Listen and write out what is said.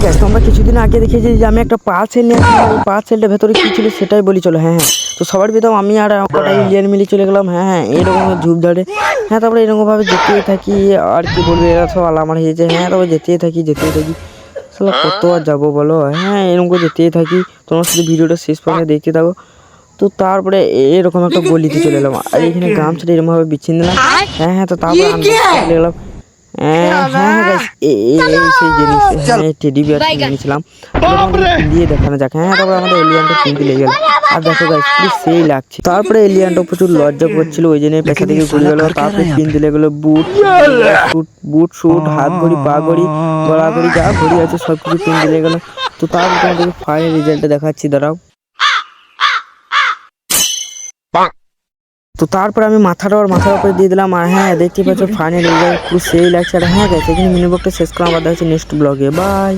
Guys তোমরা কিছুদিন আগে দেখেছি যে আমি একটা পার্সেল নিয়ে এই পার্সেলটার ভেতরে কি ছিল সেটাই বলি চলো। হ্যাঁ তো সবার ভিতরে আমি আর কটা ইন্ডিয়ান মিলে চলে গেলাম। হ্যাঁ এরকম ঝুপঝাড়ে। হ্যাঁ তারপরে এরকমভাবে যেতেই থাকি। আর কি বলবো, এরা সব আলামার হয়েছে। হ্যাঁ তারপরে যেতেই থাকি। শালা কত আর যাবো বলো। হ্যাঁ এরকম করে যেতেই থাকি। তোমরা শুধু ভিডিওটা শেষ পর্যন্ত দেখতে থাকো। তো তারপরে এরকম একটা গলিতে চলে এলাম আর এখানে গামছাটা এরকমভাবে বিছিয়ে দিলাম। হ্যাঁ তো তারপরে আমি চলে গেলাম। হ্যাঁ গাইস এই সেই জিনিস। হ্যাঁ টেডি বিয়ার নিয়েছিলাম দিয়ে দেখানো যাক। হ্যাঁ তারপরে আমাদের এলিয়ানটা কিনতে লেগে গেল। আর দেখো গাইস পুরো সেই লাগছে। তারপরে এলিয়ানটা প্রচুর লজ্জা করছিল, ওই জন্য পেছন থেকে ঘুরে গেল। তারপরে কিনতে লেগে গেলো বুট শুট হাত ঘড়ি পা ঘড়ি গলা ঘড়ি যা ঘড়ি আছে সব কিছু কিনতে লেগে গেলো। তো তারপরে তোমাদেরকে ফাইনাল রেজাল্টটা দেখাচ্ছি, দাঁড়াও। তো তারপরে আমি মাথার উপরে দিয়ে দিলাম। আর হ্যাঁ দেখতে পাচ্ছ ফাইনাল রেজাল্ট পুরো সেই লাগছে। আর হ্যাঁ গাইস এখানে মিনি ব্লগটা শেষ করলাম। আবার দেখা হচ্ছে নেক্সট ব্লগে। বাই।